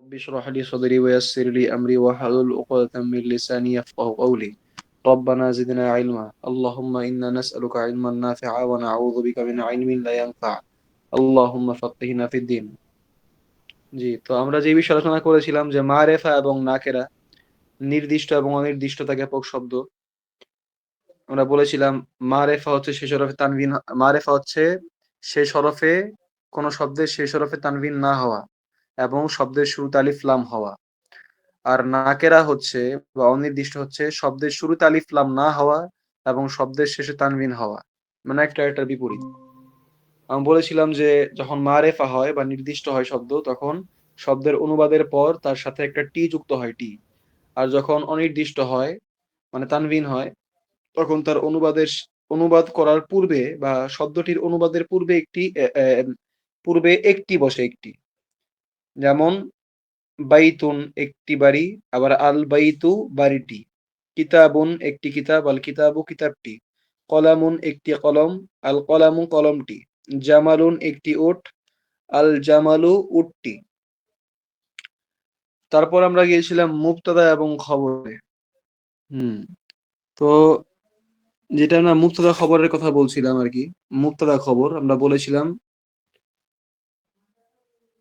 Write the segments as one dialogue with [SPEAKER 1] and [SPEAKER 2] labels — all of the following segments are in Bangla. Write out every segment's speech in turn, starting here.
[SPEAKER 1] رب اشرح لي صدري ويسر لي أمري واحلل عقدة من لساني يفقه قولي. ربنا زدنا علما اللهم إنا نسألك علما نافعا ونعوذ بك من علم لا ينفع اللهم فقهنا في الدين। জি, তো আমরা যে বিষয়ে আলোচনা করেছিলাম যে মারেফা এবং নাকেরা নির্দিষ্ট এবং অনির্দিষ্টতা জ্ঞাপক শব্দ। আমরা বলেছিলাম মারেফা হচ্ছে শেষ হরফে তানভিন, মারেফা হচ্ছে শেষ হরফে কোন শব্দের শেষ হরফে তানভিন না হওয়া এবং শব্দের শুরুতে আলিফ লাম হওয়া। আর নাকেরা হচ্ছে বা অনির্দিষ্ট হচ্ছে শব্দের শুরুতে আলিফ লাম না হওয়া এবং শব্দের শেষে তানভিন হওয়া, মানে একটা এটার বিপরীত। আমি বলেছিলাম যে যখন মারেফা হয় বা নির্দিষ্ট হয় শব্দ, তখন শব্দের অনুবাদের পর তার সাথে একটা টি যুক্ত হয়, টি। আর যখন অনির্দিষ্ট হয় মানে তানভিন হয়, তখন তার অনুবাদ করার পূর্বে বা শব্দটির অনুবাদের পূর্বে পূর্বে একটি বসে, একটি। যেমন বাইতুন একটি বাড়ি, আবার আল বাইতু বাড়িটি। কিতাবুন একটি কিতাব, আল কিতাবু কিতাবটি। কলামুন একটি কলম, আল কলামু কলমটি। জামালুন একটি উট, আল জামালু উটটি। তারপর আমরা গিয়েছিলাম মুবতাদা এবং খবরে। হুম তো যেটা না মুবতাদা খবরের কথা বলছিলাম আর কি। মুবতাদা খবর আমরা বলেছিলাম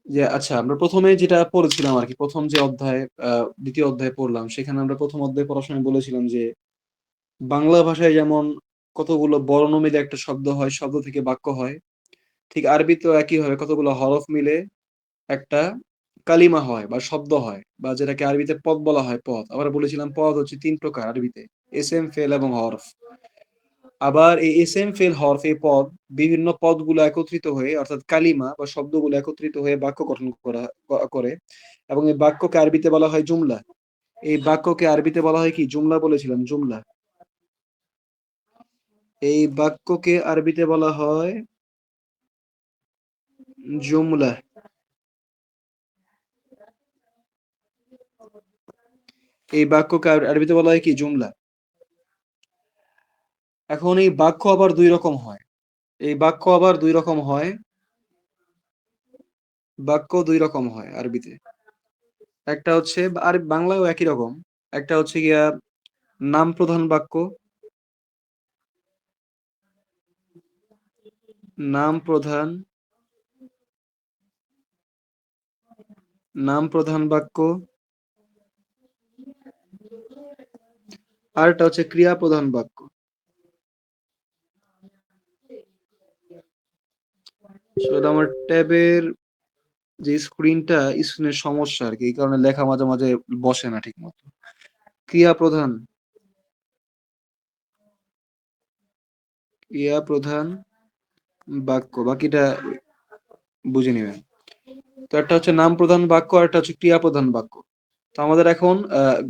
[SPEAKER 1] যে আচ্ছা, আমরা প্রথমে যেটা পড়েছিলাম আর কি, প্রথম যে অধ্যায়, দ্বিতীয় অধ্যায় পড়লাম, সেখানে আমরা প্রথম অধ্যায় পড়ার সময় বলেছিলাম যে বাংলা ভাষায় যেমন কতগুলো বর্ণ মিলে একটা শব্দ হয়, শব্দ থেকে বাক্য হয়, ঠিক আরবিতেও একইভাবে কতগুলো হরফ মিলে একটা কালিমা হয় বা শব্দ হয়, বা যেটাকে আরবিতে পদ বলা হয়, পদ। আবার বলেছিলাম পদ হচ্ছে তিন প্রকার আরবিতে: এসএম, ফেল এবং হরফ। আবার এই এসএম, ফেল, হরফ, এই পদ, বিভিন্ন পদগুলো একত্রিত হয়ে অর্থাৎ কালিমা বা শব্দগুলো একত্রিত হয়ে বাক্য গঠন করে। এবং এই বাক্যকে আরবিতে বলা হয় জুমলা। এই বাক্যকে আরবিতে বলা হয় কি? জুমলা বলেছিলাম, জুমলা। এই বাক্যকে আরবিতে বলা হয় জুমলা। এই বাক্যকে আরবিতে বলা হয় কি? জুমলা। এখন এই বাক্য আবার দুই রকম হয়। এই বাক্য আবার দুই রকম হয়। বাক্য দুই রকম হয় আরবিতে। একটা হচ্ছে, আর বাংলায়ও একই রকম। একটা হচ্ছে গিয়া নাম প্রধান বাক্য, নাম প্রধান, নাম প্রধান বাক্য। আর একটা হচ্ছে ক্রিয়া প্রধান বাক্য। সেটা আমার ট্যাবের যে স্ক্রিনের সমস্যা আর কি, এই কারণে লেখা মাঝে মাঝে বসে না ঠিক মতো। ক্রিয়া প্রধান, ক্রিয়া প্রধান বাক্য, বাকিটা বুঝে নেবেন। তো একটা হচ্ছে নাম প্রধান বাক্য, আর একটা হচ্ছে ক্রিয়া প্রধান বাক্য। তো আমাদের এখন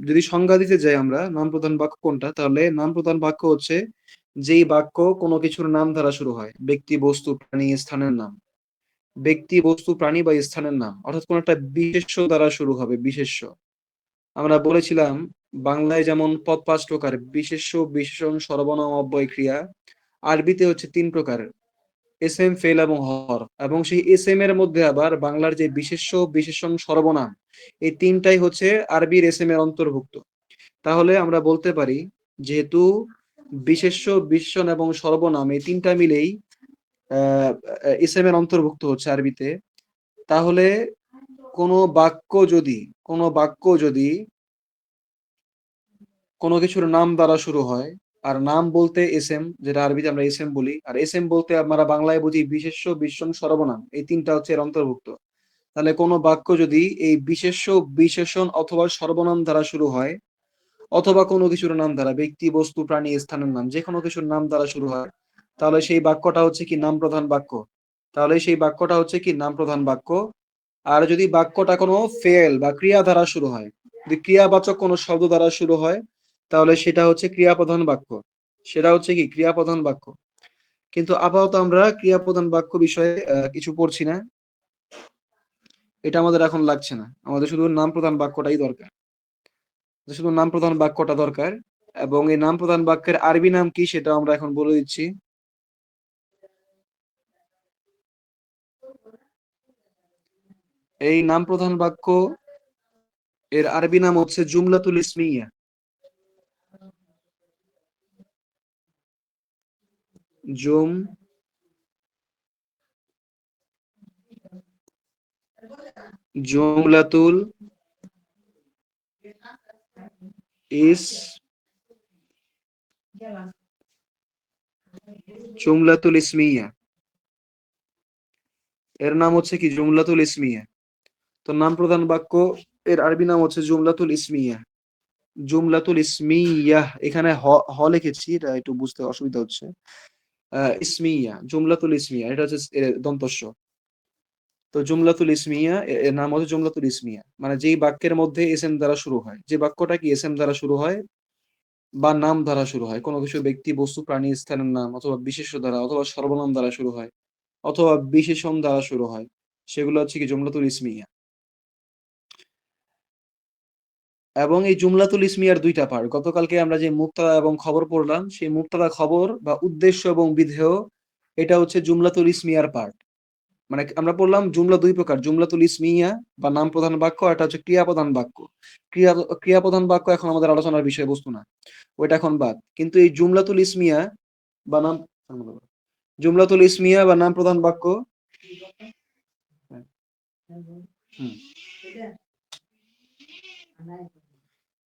[SPEAKER 1] যদি সংজ্ঞা দিতে যাই আমরা নাম প্রধান বাক্য কোনটা, তাহলে নাম প্রধান বাক্য হচ্ছে যেই বাক্য কোনো কিছুর নাম দ্বারা শুরু হয়, ব্যক্তি, বস্তু, প্রাণী, স্থানের নাম। ব্যক্তি, বস্তু, প্রাণী বা স্থানের নাম, অর্থাৎ কোন একটা বিশেষ্য দ্বারা শুরু হবে, বিশেষ্য। আমরা বলেছিলাম বাংলায় যেমন পদ পাঁচ প্রকার: বিশেষ্য, বিশেষণ, সর্বনাম, অব্যয়, ক্রিয়া। আরবিতে হচ্ছে তিন প্রকার: এসএম, ফেল এবং হরফ। এবং সেই এসএম এর মধ্যে আবার বাংলার যে বিশেষ্য, বিশেষণ, সর্বনাম, এই তিনটাই হচ্ছে আরবির এসএম এর অন্তর্ভুক্ত। তাহলে আমরা বলতে পারি, যেহেতু বিশেষ্য, বিশেষণ এবং সর্বনাম এই তিনটা মিলেই আহ এসএম এর অন্তর্ভুক্ত হচ্ছে আরবিতে, তাহলে কোনো বাক্য যদি কোনো বাক্য যদি কোনো কিছুর নাম দ্বারা শুরু হয়, আর নাম বলতে এসএম, যেটা আরবিতে আমরা এসএম বলি, আর এসএম বলতে আমরা বাংলায় বুঝি বিশেষ্য, বিশেষণ, সর্বনাম, এই তিনটা হচ্ছে এর অন্তর্ভুক্ত। তাহলে কোনো বাক্য যদি এই বিশেষ্য, বিশেষণ অথবা সর্বনাম দ্বারা শুরু হয়, অথবা কোনো কিছুর নাম দ্বারা, ব্যক্তি, বস্তু, প্রাণী, স্থানের নাম, যে কোনো কিছুর নাম দ্বারা শুরু হয়, তাহলে সেই বাক্যটা হচ্ছে কি? নাম প্রধান বাক্য। তাহলে সেই বাক্যটা হচ্ছে কি? নাম প্রধান বাক্য। আর যদি বাক্যটা কোনো ফেল বা ক্রিয়া দ্বারা শুরু হয়, যদি ক্রিয়াবাচক কোনো শব্দ দ্বারা শুরু হয়, তাহলে সেটা হচ্ছে ক্রিয়া প্রধান বাক্য। সেটা হচ্ছে কি? ক্রিয়া প্রধান বাক্য। কিন্তু আপাতত আমরা ক্রিয়া প্রধান বাক্য বিষয়ে কিছু পড়ছি না, এটা আমাদের এখন লাগছে না। আমাদের শুধু নাম প্রধান বাক্যটাই দরকার, শুধু নাম প্রধান বাক্যটা দরকার। এবং এই নাম প্রধান বাক্যের আরবি নাম কি সেটা আমরা এখন বলে দিচ্ছি। এই নাম প্রধান বাক্য এর আরবি নাম হচ্ছে জুমলাতুল ইসমিয়া। জুম জুমলাতুল ইস জুমলাতুল ইসমিয়া। এর নাম হচ্ছে কি জুমলাতুল ইসমিয়া। তো নাম প্রধান বাক্য এর আরবি নাম হচ্ছে জুমলাতুল ইসমিয়া। জুমলাতুল ইসমিয়া, এখানে হ লিখেছি, এটা একটু বুঝতে অসুবিধা হচ্ছে। ইসমিয়া, জুমলাতুল ইসমিয়া, এটা হচ্ছে দন্তস্ব। তো জুমলাতুল ইসমিয়া এর নাম হচ্ছে জুমলাতুল ইসমিয়া, মানে যেই বাক্যের মধ্যে এসএম দ্বারা শুরু হয়, যে বাক্যটা কি এসএম দ্বারা শুরু হয় বা নাম দ্বারা শুরু হয়, কোনো কিছু ব্যক্তি বস্তু প্রাণী স্থানের নাম অথবা বিশেষ্য দ্বারা অথবা সর্বনাম দ্বারা শুরু হয় অথবা বিশেষণ দ্বারা শুরু হয়, সেগুলো হচ্ছে কি জুমলাতুল ইসমিয়া। এবং এই জুমলাতুল ইসমিয়ার দুইটা পার্ট, গতকালকে আমরা যে মুক্তাদা এবং খবর পড়লাম, সেই মুক্তাদা খবর বা উদ্দেশ্য এবং বিধেয়, এটা হচ্ছে জুমলাতুল ইসমিয়ার পার্ট। মানে আমরা পড়লাম জুমলা দুই প্রকার, জুমলাতুল ইসমিয়া বা নাম প্রধান বাক্য, এটা হচ্ছে ক্রিয়াপ্রধান বাক্য। ক্রিয়া ক্রিয়াপ্রধান বাক্য এখন আমাদের আলোচনার বিষয়বস্তু না, ওইটা এখন বাদ। কিন্তু এই জুমলাতুল ইসমিয়া বা নাম জুমলাতুল ইসমিয়া বা নাম প্রধান বাক্য, হুম,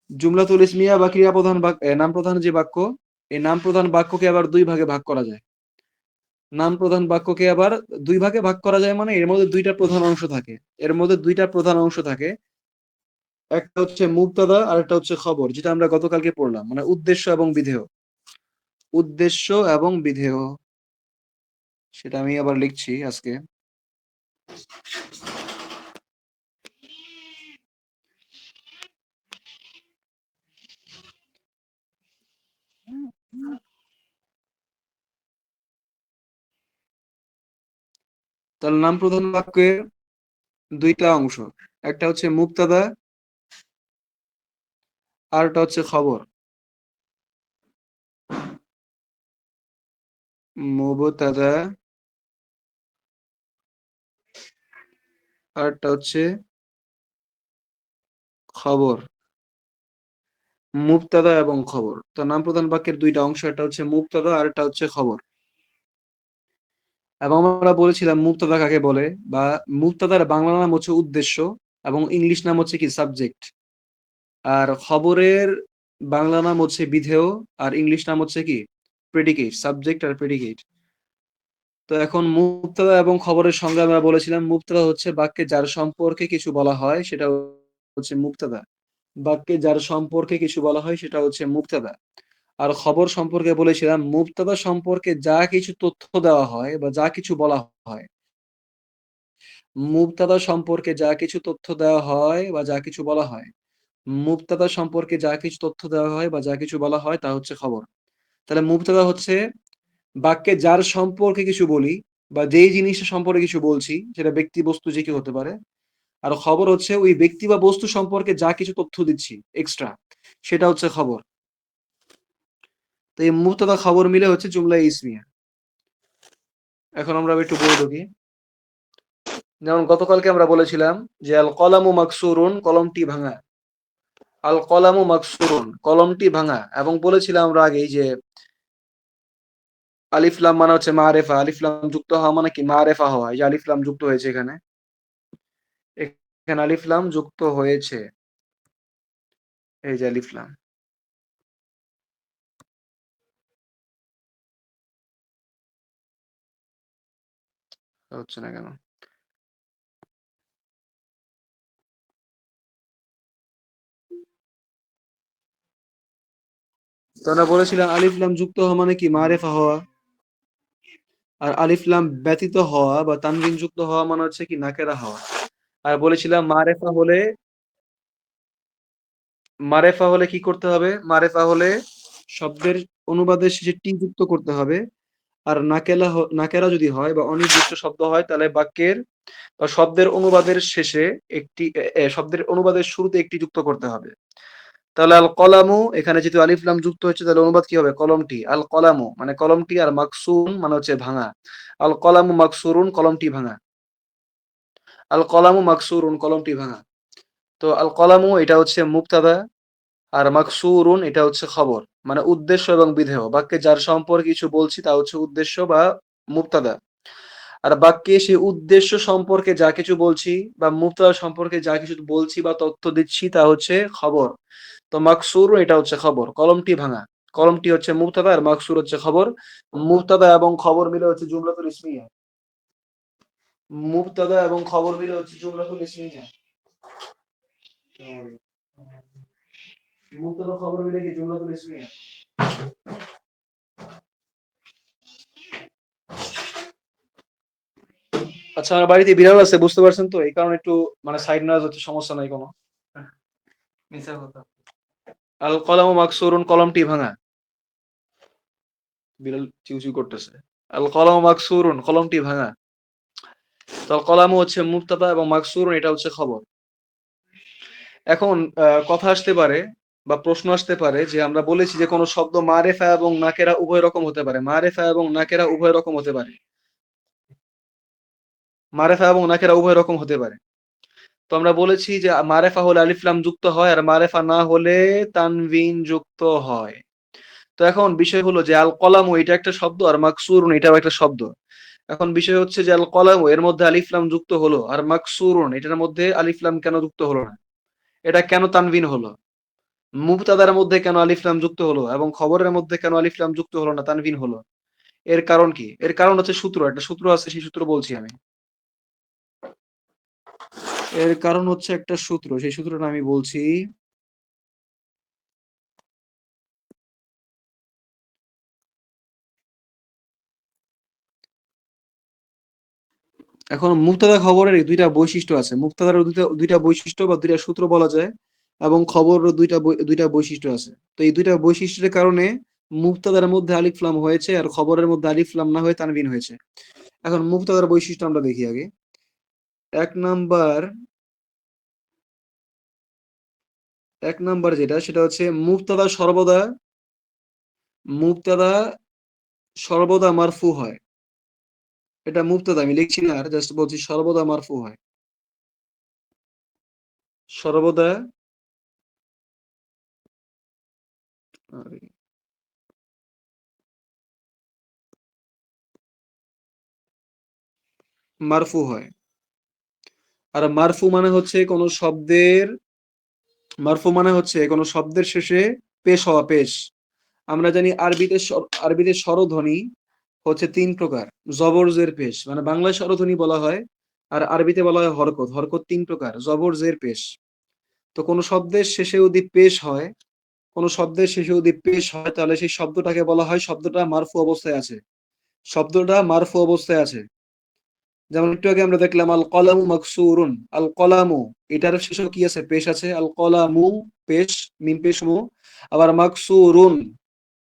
[SPEAKER 1] জুমলাতুল ইসমিয়া বা ক্রিয়াপ্রধান বাক্য, নাম প্রধান যে বাক্য, এই নাম প্রধান বাক্যকে আবার দুই ভাগে ভাগ করা যায়। নাম প্রধান বাক্যকে আবার দুই ভাগে ভাগ করা যায়, মানে এর মধ্যে দুইটা প্রধান অংশ থাকে। এর মধ্যে দুইটা প্রধান অংশ থাকে, একটা হচ্ছে মুবতাদা আর একটা হচ্ছে খবর, যেটা আমরা গতকালকে পড়লাম, মানে উদ্দেশ্য এবং বিধেয়। উদ্দেশ্য এবং বিধেয়, সেটা আমি আবার লিখছি আজকে। তাহলে নাম প্রধান বাক্যের দুইটা অংশ, একটা হচ্ছে মুবতাদা আর একটা হচ্ছে খবর। মুবতাদা আর একটা হচ্ছে খবর। মুবতাদা এবং খবর, তো নাম প্রধান বাক্যের দুইটা অংশ, একটা হচ্ছে মুবতাদা আর একটা হচ্ছে খবর। এবং আমরা বলেছিলাম মুবতাদা কাকে বলে, বা মুবতাদার বাংলা নাম হচ্ছে উদ্দেশ্য এবং ইংলিশ নাম হচ্ছে কি সাবজেক্ট। আর খবরের বাংলা নাম হচ্ছে বিধেয় আর ইংলিশ নাম হচ্ছে কি প্রেডিকেট, সাবজেক্ট আর প্রেডিকেট। তো এখন মুবতাদা এবং খবরের সংজ্ঞা আমরা বলেছিলাম, মুবতাদা হচ্ছে বাক্যে যার সম্পর্কে কিছু বলা হয় সেটা হচ্ছে মুবতাদা। বাক্যে যার সম্পর্কে কিছু বলা হয় সেটা হচ্ছে মুবতাদা। আর খবর সম্পর্কে বলেছিলাম, মুবতাদা সম্পর্কে যা কিছু তথ্য দেওয়া হয় বা যা কিছু বলা হয়, মুবতাদা সম্পর্কে যা কিছু তথ্য দেওয়া হয় বা যা কিছু বলা হয়, মুবতাদা সম্পর্কে যা কিছু তথ্য দেওয়া হয় বা যা কিছু বলা হয় তা হচ্ছে খবর। তাহলে মুবতাদা হচ্ছে বাক্যে যার সম্পর্কে কিছু বলি বা যেই জিনিসটা সম্পর্কে কিছু বলছি, সেটা ব্যক্তি বস্তু যে কেউ হতে পারে। আর খবর হচ্ছে ওই ব্যক্তি বা বস্তু সম্পর্কে যা কিছু তথ্য দিচ্ছি এক্সট্রা, সেটা হচ্ছে খবর। তো এই মুবতাদা খবর মিলে হচ্ছে জুমলা ইসমিয়া। এখন আমরা একটু বলে দেখি, যেমন গতকালকে আমরা বলেছিলাম যে আল কলামু মাকসুরুন, কলমটি ভাঙা। আল কলামু মাকসুরুন, কলমটি ভাঙা। এবং বলেছিলাম আমরা আগেই যে আলিফ লাম মানে হচ্ছে মারেফা, আলিফ লাম যুক্ত হওয়া মানে কি মারেফা হওয়া। এই যে আলিফ লাম যুক্ত হয়েছে এখানে, এখানে আলিফ লাম যুক্ত হয়েছে, এই যে আলিফ লাম। হচ্ছে না কেন? তো আমরা বলেছিলাম আলিফ লাম যুক্ত হওয়া মানে কি মারেফা হওয়া, আর আলিফ লাম ব্যতীত হওয়া বা তানবিন যুক্ত হওয়া মানে হচ্ছে কি নাকেরা হওয়া। আর বলেছিলাম মারেফা হলে, মারেফা হলে কি করতে হবে, মারেফা হলে শব্দের অনুবাদের শেষে টি যুক্ত করতে হবে। আর নাকেরা যদি হয় বা অনির্দিষ্ট শব্দ হয়, তাহলে বাক্যের বা শব্দের অনুবাদের শেষে একটি শব্দের অনুবাদের শুরুতে একটি যুক্ত করতে হবে। তাহলে আল কলামু, এখানে যেহেতু আলিফ লাম যুক্ত হচ্ছে, তাহলে অনুবাদ কি হবে কলমটি। আল কলামু মানে কলমটি, আর মাকসুন মানে হচ্ছে ভাঙা। আল কলামু মাকসুরুন, কলমটি ভাঙা। আল কলামু মাকসুরুন, কলমটি ভাঙা। তো আল কলামু এটা হচ্ছে মুবতাদা, আর মাকসুরুন এটা হচ্ছে খবর, মানে উদ্দেশ্য এবং বিধেয়। বাক্যে যার সম্পর্কে কিছু বলছি তা হচ্ছে উদ্দেশ্য বা মুবতাদা। আর বাক্যে সেই উদ্দেশ্য সম্পর্কে যা কিছু বলছি বা মুবতাদা সম্পর্কে যা কিছু বলছি বা তথ্য দিচ্ছি তা হচ্ছে খবর। তো মাকসুর এটা হচ্ছে খবর, কলমটি ভাঙা। কলমটি হচ্ছে মুবতাদা আর মাকসুর হচ্ছে খবর। মুবতাদা এবং খবর মিলে হচ্ছে জুমলাতুল ইসমিয়া। মুবতাদা এবং খবর মিলে হচ্ছে জুমলাতুল ইসমিয়া। মুবতাদা খবর মিলে কি জুমলাতুল ইসমিয়া। আচ্ছা, আমার বাড়িতে বিড়াল আছে, বুঝতে পারছেন তো, এই কারণে একটু মানে সাইড নয়েজ হচ্ছে, সমস্যা নাই কোনো। মিছা কথা। আল কলামু মাকসুরুন, কলমটি ভাঙা। বিড়াল চিউচিউ করতেছে। আল কলামু মাকসুরুন, কলমটি ভাঙা। তো আল কলামু হচ্ছে মুবতাদা এবং মাকসুরুন এটা হচ্ছে খবর। এখন কথা আসতে পারে বা প্রশ্ন আসতে পারে যে আমরা বলেছি যে কোনো শব্দ মারেফা এবং নাকেরা উভয় রকম হতে পারে, মারেফা এবং নাকেরা উভয় রকম হতে পারে, মারেফা এবং নাকেরা উভয় রকম হতে পারে। তো আমরা বলেছি যে মারেফা হলে আলিফ লাম যুক্ত হয়, আর মারেফা না হলে তানভিন যুক্ত হয়। তো এখন বিষয় হলো যে আল কলামু এটা একটা শব্দ আর মাকসুরুন এটাও একটা শব্দ। এখন বিষয় হচ্ছে যে আল কলামু এর মধ্যে আলিফ লাম যুক্ত হলো, আর মাকসুরুন এটার মধ্যে আলিফ লাম কেন যুক্ত হলো না, এটা কেন তানভিন হলো? মুবতাদার মধ্যে কেন আলিফ লাম যুক্ত হলো এবং খবরের মধ্যে কেন আলিফ লাম যুক্ত হলো না, তানভিন হলো? এর কারণ কি? এর কারণ হচ্ছে সূত্র, একটা সূত্র আছে, সেই সূত্র বলছি আমি। এর কারণ হচ্ছে একটা সূত্র, সেই সূত্রটা আমি বলছি। এখন মুবতাদা খবরের দুইটা বৈশিষ্ট্য আছে, মুবতাদার দুইটা দুইটা বৈশিষ্ট্য বা দুইটা সূত্র বলা যায়, এবং খবরের দুইটা বৈশিষ্ট্য আছে। তো এই দুইটা বৈশিষ্ট্যের কারণে মুবতাদার মধ্যে আলিফ লাম হয়েছে আর খবরের মধ্যে আলিফ লাম না হয়ে তানভিন হয়েছে। এখন মুবতাদার বৈশিষ্ট্য আমরা দেখি আগে। এক নাম্বার, এক নাম্বার যেটা সেটা হচ্ছে মুবতাদা সর্বদা মারফু হয়। এটা মুবতাদা, আমি লিখছি না, আর জাস্ট বলছি সর্বদা মারফু হয়, সর্বদা আরে, মারফু হয়। আর মারফু মানে হচ্ছে কোন শব্দের, মারফু মানে হচ্ছে কোন শব্দের শেষে পেশ হওয়া, পেশ। আমরা জানি আরবিতে স্বরধ্বনি হচ্ছে তিন প্রকার। জবর জের পেশ, মানে বাংলায় স্বরধ্বনি বলা হয়, আর আরবিতে বলা হয় হরকত। হরকত তিন প্রকার, জবর জের পেশ। তো কোন শব্দের শেষে যদি পেশ হয়, কোন শব্দের শেষে যদি পেশ হয়, তাহলে সেই শব্দটাকে বলা হয় শব্দটা মারফু অবস্থায় আছে, শব্দটা মারফু অবস্থায় আছে। যেমন একটু আগে আমরা দেখলাম আল কলামু মাকসুরুন, আল কলামু এটার শেষে কি আছে, পেশ আছে, আল কলামু পেশ, মিম পেশ মু। আবার মাকসুরুন,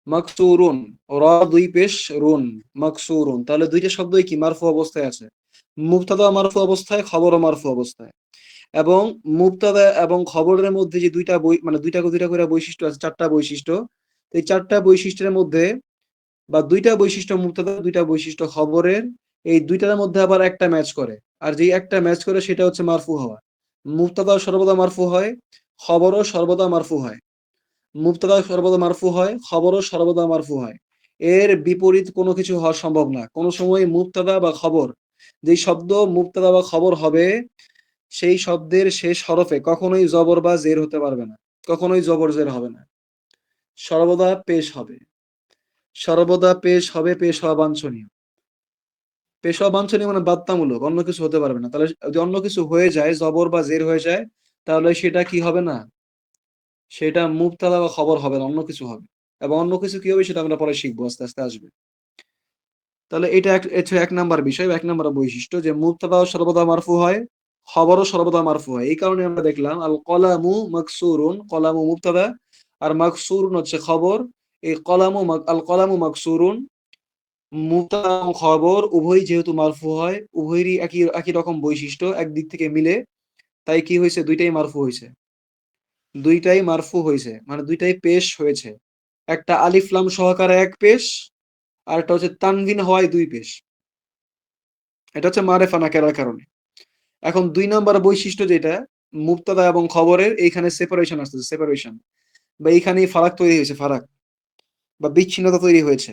[SPEAKER 1] মাকসুরুন র দুই পেশ রুন, মাকসুরুন, তাহলে দুইটা শব্দই কি মারফু অবস্থায় আছে। মুবতাদা মারফু অবস্থায়, খবরও মারফু অবস্থায়। এবং মুবতাদা এবং খবরের মধ্যে যে দুইটা মানে দুইটা দুইটা করে বৈশিষ্ট্য আছে, চারটা বৈশিষ্ট্য। তো এই চারটা বৈশিষ্ট্যের মধ্যে বা দুইটা বৈশিষ্ট্য মুবতাদা, দুইটা বৈশিষ্ট্য খবরের, এই দুইটার মধ্যে আবার একটা ম্যাচ করে। আর যেই একটা ম্যাচ করে সেটা হচ্ছে মারফু হওয়া। মুবতাদা সর্বদা মারফু হয়, খবরও সর্বদা মারফু হয়। মুবতাদা সর্বদা মারফু হয়, খবরও সর্বদা মারফু হয়। এর বিপরীত কোনো কিছু হওয়া সম্ভব না। কোনো সময় মুবতাদা বা খবর, যেই শব্দ মুবতাদা বা খবর হবে, সেই শব্দের শেষ হরফে কখনোই জবর বা জের হতে পারবে না, কখনোই জবর জের হবে না, সর্বদা পেশ হবে, সর্বদা পেশ হবে, পেশ হওয়া বাঞ্ছনীয়। পেশ হওয়া বাঞ্ছনীয় মানে বাধ্যতামূলক, অন্য কিছু হতে পারবে না। তাহলে যদি অন্য কিছু হয়ে যায়, জবর বা জের হয়ে যায়, তাহলে সেটা কি হবে না, সেটা মুবতাদা বা খবর হবে না, অন্য কিছু হবে। এবং অন্য কিছু কি হবে সেটা আমরা পরে শিখবো, আস্তে আস্তে আসবে। তাহলে এটা এক নাম্বার বিষয়, এক নাম্বার বৈশিষ্ট্য, যে মুবতাদাও সর্বদা মারফু হয়, খবরও সর্বদা মারফু হয়। এই কারণে আমরা দেখলাম আল কলামু মাকসুরুন, কলামু মুবতাদা আর মাকসুরুন হচ্ছে খবর। এই আল কলামু মাকসুরুন, মুবতাদা এবং খবর উভয়ই যেহেতু মারফু হয়, উভয়েরই একই একই রকম বৈশিষ্ট্য, একদিক থেকে মিলে, তাই কি হয়েছে, দুইটাই মারফু হয়েছে। দুইটাই মারফু হয়েছে মানে দুইটাই পেশ হয়েছে। একটা আলিফ লাম সহকারে এক পেশ, আর একটা হচ্ছে তানভিন হওয়ায় দুই পেশ। এটা হচ্ছে মারেফা নাকেরার কারণে। এখন দুই নাম্বার বৈশিষ্ট্য যেটা, মুবতাদা এবং খবরের এইখানে সেপারেশন আসতেছে, সেপারেশন বা এইখানেই ফারাক তৈরি হয়েছে, ফারাক বা বিচ্ছিন্নতা তৈরি হয়েছে।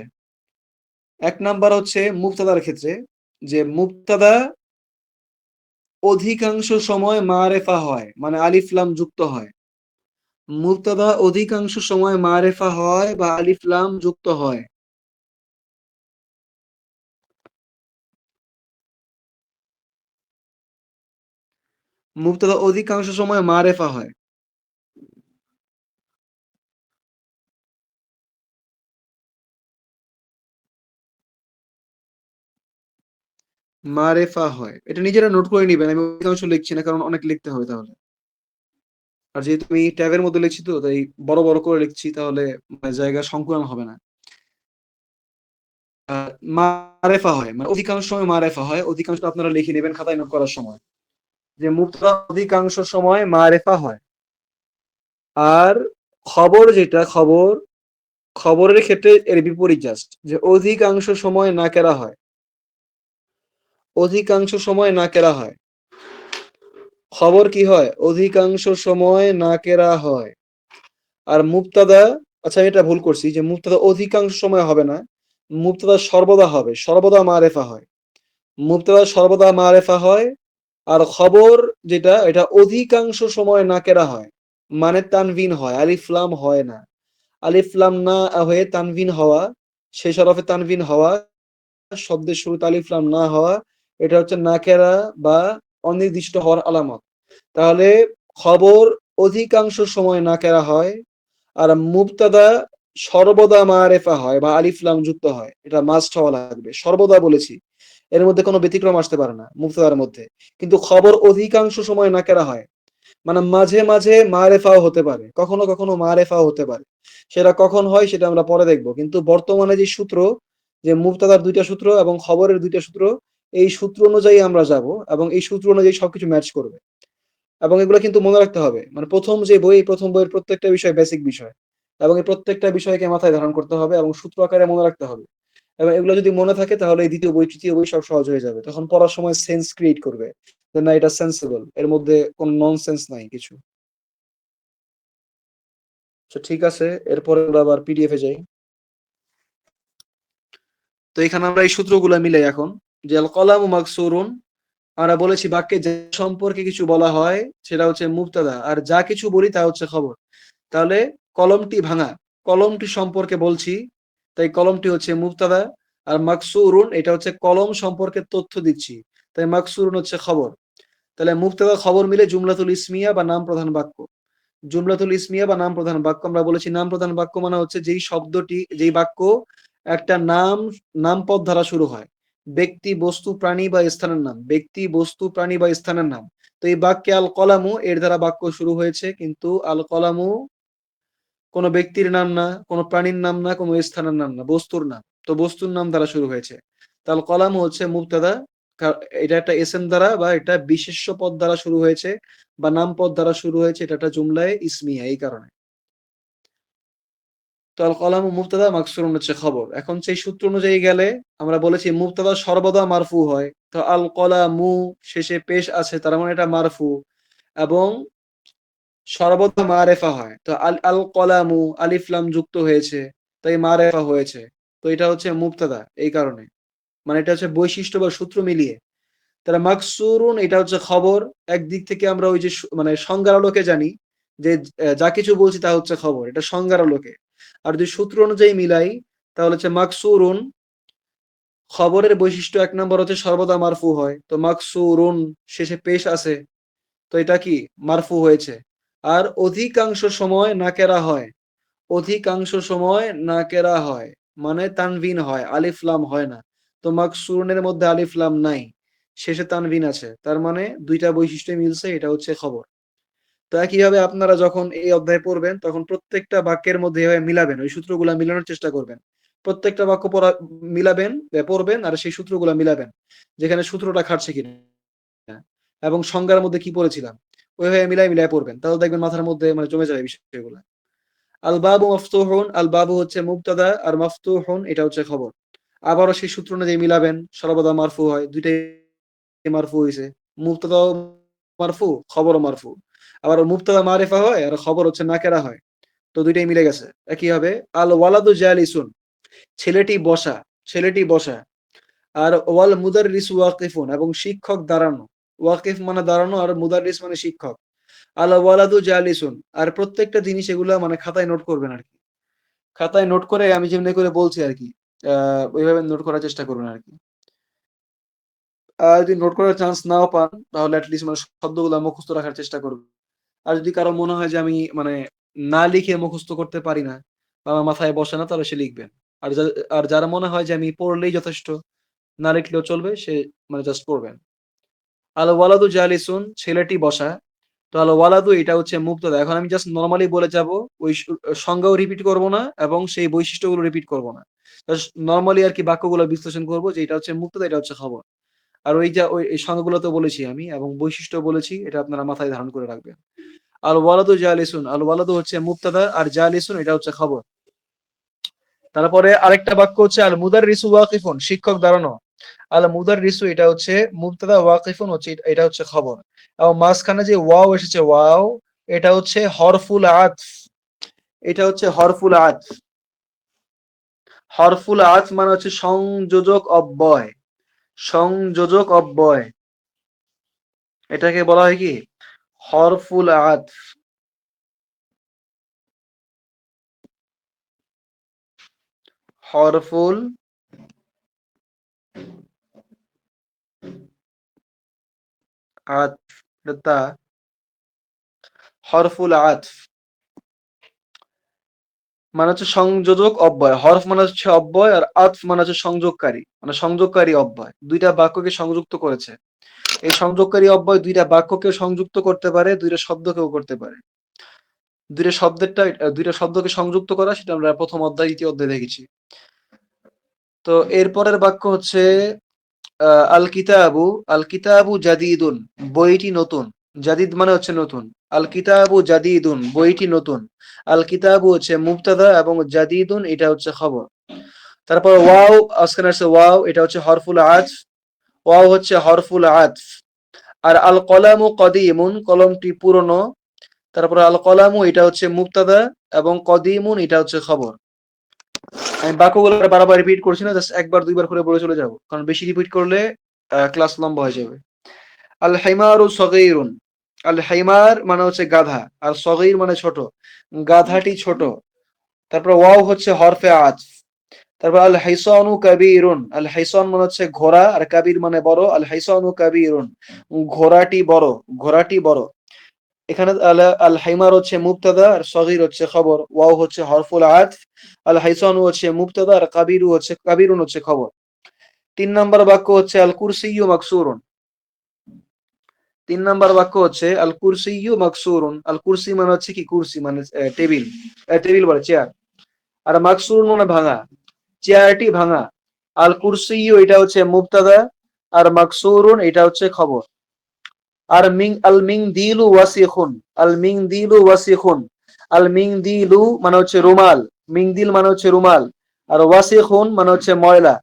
[SPEAKER 1] এক নাম্বার হচ্ছে মুবতাদার ক্ষেত্রে, যে মুবতাদা অধিকাংশ সময় মারেফা হয়, মানে আলিফ লাম যুক্ত হয়। মুবতাদা অধিকাংশ সময় মারেফা হয় বা আলিফ লাম যুক্ত হয়। মুবতাদা অধিকাংশ সময় মারেফা হয়। মারেফা হয়, এটা নিজেরা নোট করে নিবেন, আমি অধিকাংশ লিখছি না কারণ অনেক লিখতে হবে তাহলে। আর যেহেতু আমি ট্যাবের মধ্যে লিখছি তো তাই বড় বড় করে লিখছি, তাহলে মানে জায়গা সংকুলান হবে না। মারেফা হয় মানে অধিকাংশ সময় মারেফা হয়, অধিকাংশ আপনারা লিখে নেবেন খাতায় নোট করার সময়, যে মুবতাদা অধিকাংশ সময় মারেফা হয়। আর খবর যেটা, খবর, খবরের ক্ষেত্রে এর বিপরীত, জাস্ট যে অধিকাংশ সময় নাকেরা হয়, অধিকাংশ সময় নাকেরা হয়। খবর কি হয়? অধিকাংশ সময় নাকেরা হয়। আর মুবতাদা, আচ্ছা আমি এটা ভুল করছি, যে মুবতাদা অধিকাংশ সময় হবে না, মুবতাদা সর্বদা হবে, সর্বদা মারেফা হয়। মুবতাদা সর্বদা মারেফা হয়। আর খবর যেটা, এটা অধিকাংশ সময় নাকেরা হয়, মানে তানভিন হয়, আলিফ লাম হয় না। আলিফ লাম না হয়ে তানভিন হওয়া, শেষ হরফে তানভিন হওয়া, শব্দের শুরুতে আলিফ লাম না হওয়া, এটা হচ্ছে নাকেরা বা অনির্দিষ্ট হওয়ার আলামত। তাহলে খবর অধিকাংশ সময় নাকেরা হয়, আর মুবতাদা সর্বদা মারেফা হয় বা আলিফ লাম যুক্ত হয়, এটা মাস্ট হওয়া লাগবে, সর্বদা বলেছি, এর মধ্যে কোনো ব্যতিক্রম আসতে পারে না মুবতাদার মধ্যে। কিন্তু খবর অধিকাংশ সময় নাকেরা হয়, মানে মাঝে মাঝে মারেফাও হতে পারে, কখনো কখনো মারেফাও হতে পারে। সেটা কখন হয় সেটা আমরা পরে দেখবো, কিন্তু বর্তমানে যে সূত্র, যে মুবতাদার দুইটা সূত্র এবং খবরের দুইটা সূত্র, এই সূত্র অনুযায়ী আমরা যাব এবং এই সূত্র অনুযায়ী সবকিছু ম্যাচ করবে। এবং এগুলো কিন্তু মনে রাখতে হবে, মানে প্রথম যে বই, এই প্রথম বইয়ের প্রত্যেকটা বিষয় বেসিক বিষয়, এবং এই প্রত্যেকটা বিষয়কে মাথায় ধারণ করতে হবে এবং সূত্র আকারে মনে রাখতে হবে। এবং এগুলো যদি মনে থাকে তাহলে এই দ্বিতীয় বই, তৃতীয় বই সব সহজ হয়ে যাবে, তখন পড়ার সময় সেন্স ক্রিয়েট করবে, যে না এটা সেন্সেবল, এর মধ্যে কোনো ননসেন্স নাই কিছু। তো ঠিক আছে, এরপরে আমরা আবার পিডিএফ এ যাই। তো এখানে আমরা এই সূত্রগুলো মিলাই এখন, যে আল কলামু মাকসুরুন, আমরা বলেছি বাক্যে যে সম্পর্কে কিছু বলা হয় সেটা হচ্ছে মুবতাদা, আর যা কিছু বলি তা হচ্ছে খবর। তাহলে কলমটি ভাঙা, কলমটি সম্পর্কে বলছি, তাই কলমটি হচ্ছে মুবতাদা। আর মাকসুরুন এটা হচ্ছে কলম সম্পর্কে তথ্য দিচ্ছি, তাই মাকসুরুন হচ্ছে খবর। তাহলে মুবতাদা খবর মিলে জুমলাতুল ইসমিয়া বা নাম প্রধান বাক্য। জুমলাতুল ইসমিয়া বা নাম প্রধান বাক্য, আমরা বলেছি নাম প্রধান বাক্য মানে হচ্ছে যেই শব্দটি, যেই বাক্য একটা নাম, নামপদ দ্বারা শুরু হয়, ব্যক্তি বস্তু প্রাণী বা স্থানের নাম, ব্যক্তি বস্তু প্রাণী বা স্থানের নাম। তো এই বাক্যে আল কলামু এর দ্বারা বাক্য শুরু হয়েছে, কিন্তু আল কলামু কোনো ব্যক্তির নাম না, কোনো প্রাণীর নাম না, কোনো স্থানের নাম না, বস্তুর নাম, তো বস্তুর নাম দ্বারা শুরু হয়েছে। তাহলে কলাম হচ্ছে মুবতাদা, এটা একটা এসএম দ্বারা বা এটা বিশেষ্য পদ দ্বারা শুরু হয়েছে বা নাম পদ দ্বারা শুরু হয়েছে, এটা একটা জুমলায় ইসমিয়া, এই কারণে। তো আল কলাম মুবতাদা, মাকসুরুন হচ্ছে খবর। এখন সেই সূত্র অনুযায়ী গেলে আমরা বলেছি মুবতাদা সর্বদা মারফু হয়, তো আল কলামু শেষে পেশ আছে, তার মানে এটা মারফু। এবং সর্বদা মারেফা হয়, তো আল আল কলামু আলিফ লাম যুক্ত হয়েছে, তাই মারেফা হয়েছে। তো এটা হচ্ছে মুবতাদা, এই কারণে, মানে এটা হচ্ছে বৈশিষ্ট্য বা সূত্র মিলিয়ে। তাহলে মাকসুরুন এটা হচ্ছে খবর। একদিক থেকে আমরা ওই যে মানে সংজ্ঞার আলোকে জানি যে যা কিছু বলছি তা হচ্ছে খবর, এটা সংজ্ঞার আলোকে। আর যদি সূত্র অনুযায়ী মিলাই তাহলে হচ্ছে মাকসুরুন, খবরের বৈশিষ্ট্য এক নম্বর হচ্ছে সর্বদা মারফু হয়, তো মাকসুরুন শেষে পেশ আছে, তো এটা কি মারফু হয়েছে। আর অধিকাংশ সময় নাকেরা হয়, অধিকাংশ সময় নাকেরা হয়, মানে তানভিন হয়, আলিফ লাম হয় না। তো মাকসুরনের মধ্যে আলিফ লাম নাই, শেষে তানভিন আছে, তার মানে দুইটা বৈশিষ্ট্য মিলছে, এটা হচ্ছে খবর। তো একইভাবে আপনারা যখন এই অধ্যায় পড়বেন তখন প্রত্যেকটা বাক্যের মধ্যে এভাবে মিলাবেন, ওই সূত্রগুলা মিলানোর চেষ্টা করবেন। প্রত্যেকটা বাক্য পড়া মিলাবেন, পড়বেন আর সেই সূত্রগুলা মিলাবেন, যেখানে সূত্রটা খাটছে কিনা এবং সংজ্ঞার মধ্যে কি পড়েছিলাম, ওইভাবে মিলাই মিলাই পড়বেন, তাহলে দেখবেন মাথার মধ্যে মানে জমে যাবে বিষয়গুলো। আল বাবু মফতুহুন, আল বাবু হচ্ছে মুবতাদা আর মফতুহুন এটা হচ্ছে খবর। আবারও সেই সূত্র অনুযায়ী মিলাবেন, সর্বদা মারফু হয়, দুইটাই মারফু হইছে, মুবতাদাও মারফু, খবরও মারফু। আবার মুবতাদা মারিফা হয় আর খবর হচ্ছে নাকেরা হয়, তো দুইটাই মিলে গেছে, একই হবে। আল ওয়ালাদু জালিসুন, ছেলেটি বসা, ছেলেটি বসা। আর ওয়াল মুদাররিস ওয়াকিফুন, এবং শিক্ষক দাঁড়ানো। ওয়াকিফ মানে দাঁড়ানো, আর মুদাররিস মানে শিক্ষক। আল ওয়ালাদু জালিসুন, আর প্রত্যেকটা জিনিস এগুলা মানে খাতায় নোট করবেন আর কি। খাতায় নোট করে আমি যেমনি করে বলছি আর কি, ওইভাবে নোট করার চেষ্টা করবেন আর কি। যদি নোট করার চান্স নাও পান, তাহলে অ্যাটলিস্ট মানে শব্দগুলো মুখস্থ রাখার চেষ্টা করবেন। আর যদি কারো মনে হয় যে আমি মানে না লিখে মুখস্থ করতে পারি না বা আমার মাথায় বসে না, তাহলে সে লিখবেন। আর যারা মনে হয় যে আমি পড়লেই যথেষ্ট, না লিখলেও চলবে, সে মানে জাস্ট পড়বেন। আল ওয়ালাদু জালিসুন, ছেলেটি বসা। তো আল ওয়ালাদু এটা হচ্ছে মুবতাদা। এখন আমি জাস্ট নরমালি বলে যাব, ওই সংজ্ঞাও রিপিট করব না এবং সেই বৈশিষ্ট্যগুলো রিপিট করব না। জাস্ট নরমালি আর কি বাক্যগুলো বিশ্লেষণ করব যে এটা হচ্ছে মুবতাদা, এটা হচ্ছে খবর। আর ওই যে ওই এই সংজ্ঞাগুলো তো বলেছি আমি, এবং বৈশিষ্ট্য বলেছি, এটা আপনারা মাথায় ধারণ করে রাখবেন। আল ওয়ালাদু জালিসুন, আল ওয়ালাদু হচ্ছে মুবতাদা, আর জালিসুন এটা হচ্ছে খবর। তারপরে আরেকটা বাক্য হচ্ছে আল মুদাররিসু ওয়াকিফুন, শিক্ষক দাঁড়ানো। আল মুদাররিসু এটা হচ্ছে মুবতাদা, ওয়াকিফুন হচ্ছে এটা হচ্ছে খবর। এবং মাঝখানে যে ওয়াও এসেছে, ওয়াও এটা হচ্ছে হরফুল আতফ। এটা হচ্ছে হরফুল আতফ। হরফুল আতফ মানে হচ্ছে সংযোজক অব্যয়। সংযোজক অব্যয়, এটাকে বলা হয় কি হরফুল আতফ। হরফুল আতফ, তা হরফুল আতফ মানে হচ্ছে সংযোজক অব্যয়। হরফ মানে হচ্ছে অব্যয়, আর আতফ মানে হচ্ছে সংযোগকারী, মানে সংযোগকারী অব্যয়। দুইটা বাক্যকে সংযুক্ত করেছে। এই সংযোগকারী অব্যয় দুইটা বাক্যকে সংযুক্ত করতে পারে, দুইটা শব্দকেও করতে পারে। দুইটা শব্দকে সংযুক্ত করা, সেটা আমরা প্রথম অধ্যায় দ্বিতীয় অধ্যায়ে দেখেছি। তো এরপরের বাক্য হচ্ছে আল কিতাবু, আল কিতাবু জাদিদুন, বইটি নতুন। জাদিদ মানে হচ্ছে নতুন। আল কিতাবু জাদিদুন, বইটি নতুন। আল কিতাবু হচ্ছে মুবতাদা এবং জাদিদুন এটা হচ্ছে খবর। তারপর ওয়াও, আজকে আসছে ওয়াও, এটা হচ্ছে হরফুল আতফ। ওয়াও হচ্ছে হরফুল আতফ। আর আল কলামু কদিমুন, কলমটি পুরনো। তারপর আল কলামু এটা হচ্ছে মুবতাদা, এবং কদিমুন এটা হচ্ছে খবর। আমি বাক্যগুলো বারবার রিপিট করছি না, জাস্ট একবার দুইবার করে বলে চলে যাব, কারণ বেশি রিপিট করলে ক্লাস লম্বা হয়ে যাবে। আল হাইমারু সগীরুন, আল হাইমার মানে হচ্ছে গাধা, আর সগীর মানে ছোট, গাধাটি ছোট। তারপর ওয়াও হচ্ছে হরফে আতফ। তারপর আল হাইসানু কাবীরুন, আল হাইসান মানে হচ্ছে ঘোড়া, আর কাবীর মানে বড়। আল হাইসানু কাবীরুন, ঘোড়াটি বড়, ঘোড়াটি বড়। এখানে আল হাইমার হচ্ছে মুবতাদা, আর সগীর হচ্ছে খবর। ওয়াও হচ্ছে হরফুল আতফ। আল হাইসানু হচ্ছে মুবতাদা, আর কাবীরুন হচ্ছে খবর। 3 নম্বর বাক্য হচ্ছে আল কুরসিয়্যু মাকসুরুন। 3 নম্বর বাক্য হচ্ছে আল কুরসিয়্যু মাকসুরুন। আল কুরসি মানে হচ্ছে কি, কুরসি মানে টেবিল, টেবিল বলে চেয়ার। আর মাকসুরুন মানে ভাঙা, চেয়ারটি ভাঙা। আল কুরসিয়্যু এটা হচ্ছে মুবতাদা, আর মাকসুরুন এটা হচ্ছে খবর। আর আল মিং দিলু ওয়াসিখুন, আল মিং দিলু ওয়াসিখুন। আল মিং দিলু মানে হচ্ছে রুমাল, মিং দিল মানে হচ্ছে রুমাল। আর ওয়াসিখুন মানে হচ্ছে ময়লা,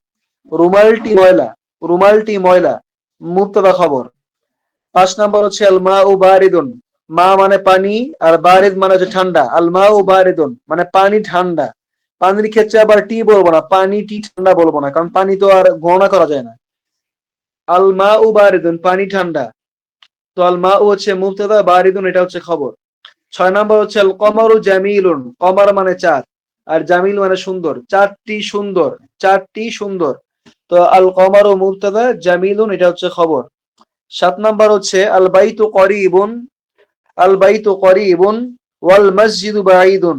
[SPEAKER 1] রুমালটি ময়লা, রুমালটি ময়লা। মুবতাদা খবর। 5 নম্বর হচ্ছে আল মা উ বারিদুন, মা মানে পানি, আর বারিদ মানে হচ্ছে ঠান্ডা। আল মা উ বারিদুন মানে পানি ঠান্ডা। পানির ক্ষেত্রে আবার টি বলবো না, পানি টি ঠান্ডা বলবো না, কারণ পানি তো আর গণনা করা যায় না। আল মা উ বারিদুন পানি ঠান্ডা। তো আল মা উ হচ্ছে মুবতাদা, বারিদুন এটা হচ্ছে খবর। 6 নম্বর হচ্ছে আল কমারু জামিলুন, কমার মানে চাঁদ, আর জামিল মানে সুন্দর। চাঁদটি সুন্দর, চাঁদটি সুন্দর। তো আল কমারু মুবতাদা, জামিলুন এটা হচ্ছে খবর। 7 নম্বর হচ্ছে আল বাইতু করিবুন, আল বাইতু করিবুন ওয়াল মসজিদু বাঈদুন,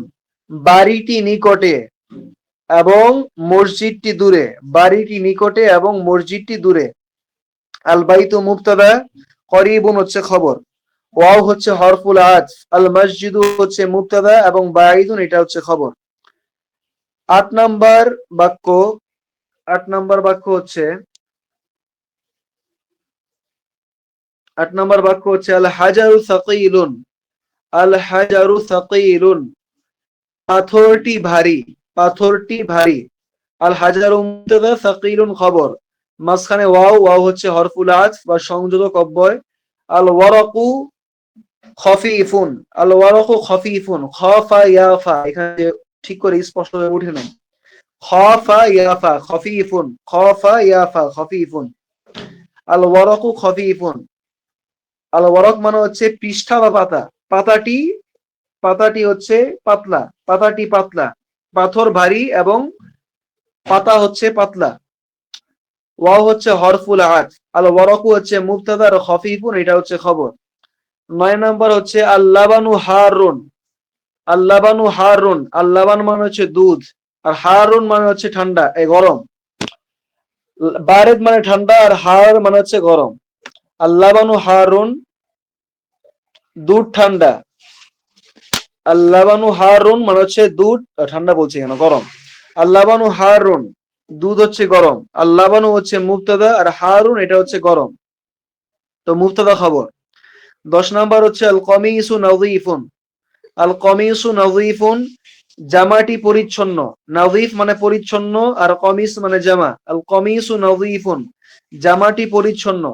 [SPEAKER 1] বাড়িটি নিকটে এবং মসজিদটি দূরে। বাড়িটি নিকটে এবং মসজিদটি দূরে। আল বাইতু মুবতাদা, করিবুন হচ্ছে খবর। ওয়াও হচ্ছে হরফুল আতফ। আল মসজিদু হচ্ছে মুবতাদা, এবং বাঈদুন এটা হচ্ছে খবর। 8 নম্বর বাক্য, 8 নম্বর বাক্য হচ্ছে 8 নম্বর বাক্য হচ্ছে আল হাজারু সাকিলুন, আল হাজারু সাকিলুন পাথরটি ভারী, পাথরটি ভারী। আল হাজারু মুবতাদা, সাকিলুন খবর। মাঝখানে ওয়াও, ওয়াও হচ্ছে হরফুল আতফ বা সংযোজক অব্যয়। আল ওয়ারাকু, খফিফুন, আল ওয়ারাকু খফিফুন, খ ফা ইয়া ফা, এখানে ঠিক করে স্পষ্ট হয়ে উঠে নাই। খ ফা ইয়া ফা খফিফুন, খ ফা ইয়া ফা খফিফুন। আল ওয়ারাকু খফিফুন, আল ওয়ারাক মানে হচ্ছে পৃষ্ঠা বা পাতা। পাতাটি, পাতাটি হচ্ছে পাতলা, পাতাটি পাতলা, পাথর ভারী এবং পাতা হচ্ছে পাতলা। ওয়াও হচ্ছে হরফুল আত, আল ওয়ারাকু হচ্ছে মুবতাদা আর খফিফুন এটা হচ্ছে খবর। 9 নম্বর হচ্ছে আল্লাবানু হারুন, আল্লাবানু হারুন, আল্লাবান মানে হচ্ছে দুধ, আর হারুন মানে হচ্ছে ঠান্ডা, এই গরম। বারেদ মানে ঠান্ডা আর হার মানে হচ্ছে গরম। আল্লাবানু হারুন, দুধ ঠান্ডা। আল্লাবানু হারুন মানে হচ্ছে দুধ ঠান্ডা, বলছি কেন গরম। আল্লাবানু হারুন, দুধ হচ্ছে গরম। আল্লাবানু হচ্ছে মুবতাদা আর হারুন এটা হচ্ছে গরম, তো মুবতাদা খবর। 10 নম্বর হচ্ছে আল কমিসু নাযীফুন, আল কমিসু নাযীফুন, জামাটি পরিচ্ছন্ন। নাযীফ মানে পরিচ্ছন্ন আর কমিস মানে জামা। আল কমিসু নাযীফুন, জামাটি পরিচ্ছন্ন।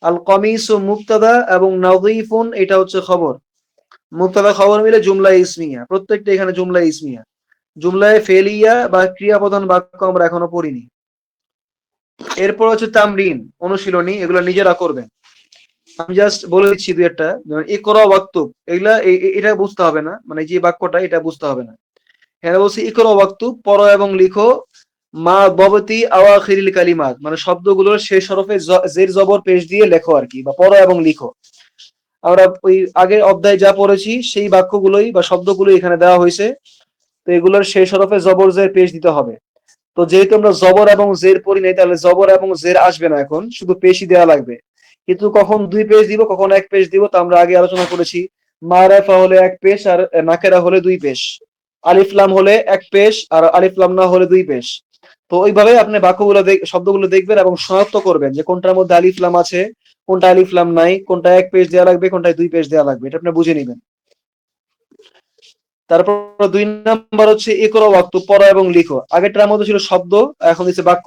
[SPEAKER 1] আল কমিসু মুবতাদা এবং নাযীফুন এটা হচ্ছে খবর। মুবতাদা খবর মিলে জুমলা ইসমিয়া, প্রত্যেকটা এখানে জুমলা ইসমিয়া। জুমলায় ফেলিয়া বা ক্রিয়াপ্রধান বাক্য আমরা এখনো পড়িনি। এরপর হচ্ছে তামরিন, অনুশীলনী, এগুলো নিজেরা করবেন। আমি জাস্ট বলে দিচ্ছি দুই একটা, যেমন ইকরা ওয়াক্তুব, এগুলা এটা বুঝতে হবে না, মানে যে বাক্যটা এটা বুঝতে হবে না। হ্যাঁ বলছি ইকরা ওয়াক্তুব, পড়ো এবং লিখো। মা ববতি আওয়াখিরিল কালিমাত, মানে শব্দগুলোর শেষ হরফে জের জবর পেশ দিয়ে লেখো আর কি, বা পড়ো এবং লিখো। আমরা ওই আগের অধ্যায়ে যা পড়েছি সেই বাক্যগুলোই বা শব্দগুলোই এখানে দেওয়া হয়েছে। তো এগুলোর শেষ হরফে জবর জের পেশ দিতে হবে। তো যেহেতু আমরা জবর এবং জের পড়ি নাই, তাহলে জবর এবং জের আসবে না, এখন শুধু পেশই দেওয়া লাগবে। কিন্তু কখন দুই পেজ দিব কখন এক পেজ দিব তা আমরা আগে আলোচনা করেছি। মারাফা হলে এক পেশ আর নাকেরা হলে দুই পেশ, আলিফলাম হলে এক পেশ আর আলিফলাম না হলে দুই পেশ। তো ওইভাবে আপনি বাক্যগুলো শব্দগুলো দেখবেন এবং শনাক্ত করবেন যে কোনটার মধ্যে আলিফলাম আছে, কোনটা আলিফলাম নাই, কোনটা এক পেজ দেওয়া লাগবে, কোনটায় দুই পেজ দেওয়া লাগবে, এটা আপনি বুঝে নিবেন। তারপর 2 নম্বর হচ্ছে ইকরা ওয়াক্তু, পড়ো এবং লিখো। আগেরটার মধ্যে ছিল শব্দ, এখন দিচ্ছে বাক্য।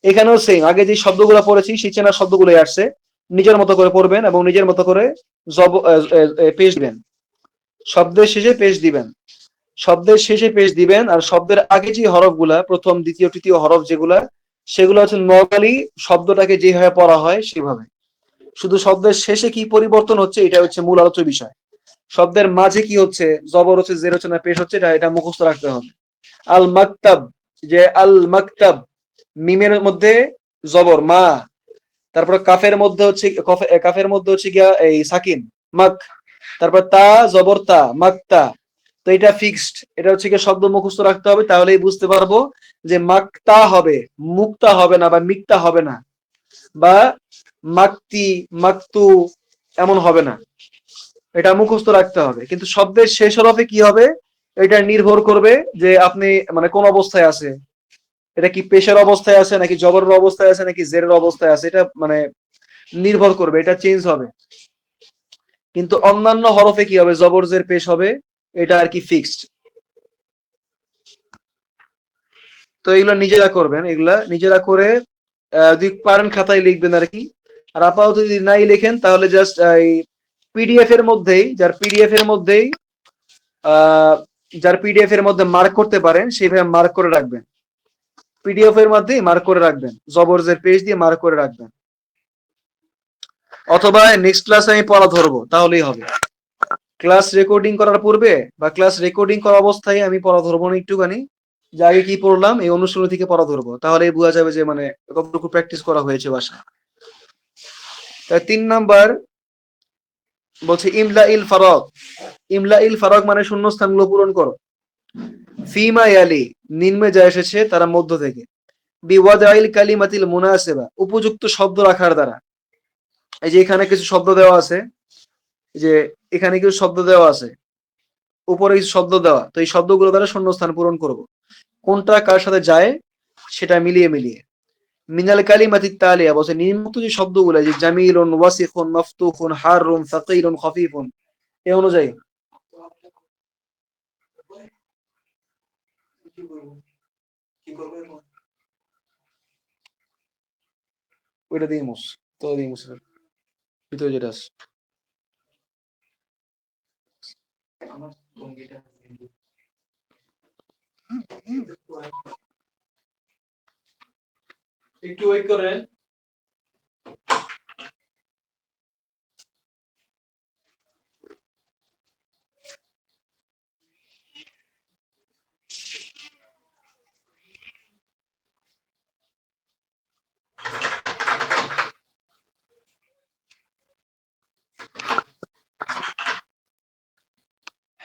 [SPEAKER 1] এখানেও সেম, আগে যে শব্দগুলো পড়েছি সেই চেনা শব্দগুলোই আসছে। নিজের মতো করে পড়বেন এবং নিজের মতো করে জব পেজ দিবেন। শব্দের শেষে পেজ দিবেন, শব্দের শেষে পেজ দিবেন। আর শব্দের আগে যে হরফগুলা, প্রথম দ্বিতীয় তৃতীয় হরফ যেগুলা, সেগুলো হচ্ছে নরমালি শব্দটাকে যেভাবে পড়া হয় সেভাবে। শুধু শব্দের শেষে কি পরিবর্তন হচ্ছে এটা হচ্ছে মূল আলোচ্য বিষয়। শব্দের মাঝে কি হচ্ছে, জবর হচ্ছে জের হচ্ছে না পেশ হচ্ছে, এটা মুখস্থ রাখতে হবে। আল মাকতাব, যে আল মাকতাব, মিমের মধ্যে জবর মা, তারপর কাফের মধ্যে হচ্ছে কাফের মধ্যে হচ্ছে গিয়া এই সাকিন মাক, তারপর তা জবর তা মাকতা। তো এটা ফিক্সড, এটা হচ্ছে গিয়ে শব্দ মুখস্থ রাখতে হবে, তাহলেই বুঝতে পারবো যে মাকতা হবে, মুক্তা হবে না বা মিক্তা হবে না, বা মাকতি মাকতু এমন হবে না। এটা মুখস্থ রাখতে হবে। কিন্তু শব্দের শেষ হরফে কি হবে এটা নির্ভর করবে যে আপনি মানে কোন অবস্থায় আছে। এটা কি পেশের অবস্থায় আছে নাকি জবরের অবস্থায় আছে নাকি জেরের অবস্থায় আছে, এটা মানে নির্ভর করবে, এটা চেঞ্জ হবে। কিন্তু অন্যান্য হরফে কি হবে, জবর জের পেশ হবে, এটা আর কি ফিক্সড। তো এগুলো নিজেরা করবেন, এগুলা নিজেরা করে যদি পারেন খাতায় লিখবেন আর কি। আর আপাতত যদি নাই লেখেন তাহলে জাস্ট এই পিডিএফ এর মধ্যেই, যার পিডিএফ এর মধ্যেই আহ যার পিডিএফ এর মধ্যে মার্ক করতে পারেন সেইভাবে মার্ক করে রাখবেন। পিডিএফ এর মধ্যে মার্ক করে রাখবেন, জবরজের পেজ দিয়ে মার্ক করে রাখবেন। অথবা নেক্সট ক্লাসে আমি পড়া ধরবো, তাহলেই হবে। ক্লাস রেকর্ডিং করার পূর্বে বা ক্লাস রেকর্ডিং করা অবস্থায় আমি পড়া ধরবো না একটুখানি, যে আগে কি পড়লাম এই অনুশীলনী থেকে পড়া ধরবো, তাহলে বোঝা যাবে যে মানে কতটুকু প্র্যাকটিস করা হয়েছে বাসায়। তাই 3 নাম্বার বলছে ইমলা ইল ফারাক। ইমলা ইল ফারাক মানে শূন্যস্থানগুলো পূরণ করো। ফিমা ইয়ালি, নিম্নে যা এসেছে তারা মধ্য থেকে। বিওয়াদাইল কালিমাতিল মুনাসিবা, উপযুক্ত শব্দ রাখার দ্বারা। এই যে এখানে কিছু শব্দ দেওয়া আছে, যে এখানে কিছু শব্দ দেওয়া আছে, উপরে কিছু শব্দ দেওয়া, তো এই শব্দগুলো দ্বারা শূন্যস্থান পূরণ করব। কোনটা কার সাথে যায় সেটা মিলিয়ে মিলিয়ে। মিনাল কালিমাতি তালিয়া বলছে নিম্নোক্ত যে শব্দগুলো, যে জামিলুন ওয়াসিফুন মাফতুহুন হারুন সাকিলুন খফিফুন, এই অনুযায়ী ওইটা দিয়ে মুস, তো দিয়ে মুস ভিতরে যেটা আছে একটু ওয়েট করেন।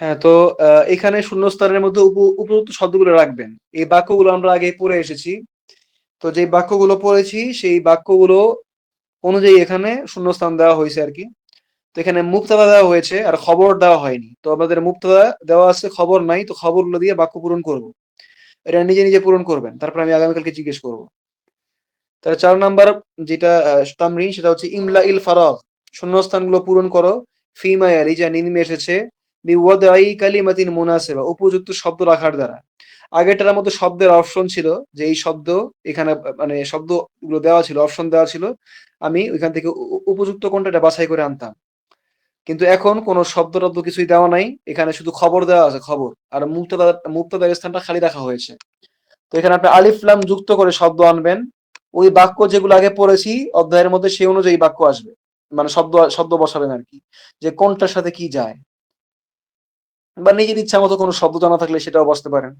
[SPEAKER 1] হ্যাঁ, তো এখানে শূন্যস্থানের মধ্যে উপযুক্ত শব্দগুলো রাখবেন। এই বাক্যগুলো আমরা আগে পড়ে এসেছি। তো যে বাক্যগুলো পড়েছি সেই বাক্যগুলো অনুযায়ী এখানে শূন্যস্থান দেওয়া হয়েছে আর কি। তো এখানে মুবতাদা দেওয়া হয়েছে আর খবর দেওয়া হয়নি। তো আমাদের মুবতাদা দেওয়া আছে, খবর নাই। তো খবরগুলো দিয়ে বাক্য পূরণ করব। এটা নিজে নিজে পূরণ করবেন, তারপর আমি আগামীকালকে জিজ্ঞেস করবো। তাহলে ৪ নাম্বার যেটা তামরিন, সেটা হচ্ছে ইমলা ইল ফারাগ, শূন্যস্থানগুলো পূরণ করো। ফিমা ইয়ালি, যা নিম্নে এসেছে, বিওয়াদাই কালিমাতিন মুনাসিবা, উপযুক্ত শব্দ রাখার দ্বারা। আগেরটার মধ্যে শব্দের অপশন ছিল, যে এই শব্দ এখানে মানে শব্দগুলো দেওয়া ছিল, অপশন দেওয়া ছিল, আমি ওইখান থেকে উপযুক্ত কোনটা এটা বাছাই করে আনতাম। কিন্তু এখন কোনো শব্দ টব্দ কিছুই দেওয়া নাই, এখানে শুধু খবর দেওয়া আছে, খবর। আর মুক্তাদার স্থানটা খালি রাখা হয়েছে। তো এখানে আপনি আলিফ লাম যুক্ত করে শব্দ আনবেন। ওই বাক্য যেগুলো আগে পড়েছি অধ্যায়ের মধ্যে, সেই অনুযায়ী বাক্য আসবে। মানে শব্দ শব্দ বসাবেন আর কি, যে কোনটার সাথে কি যায়। বা নিজের ইচ্ছা মতো কোনো শব্দ জানা থাকলে সেটাও বসতে পারেন।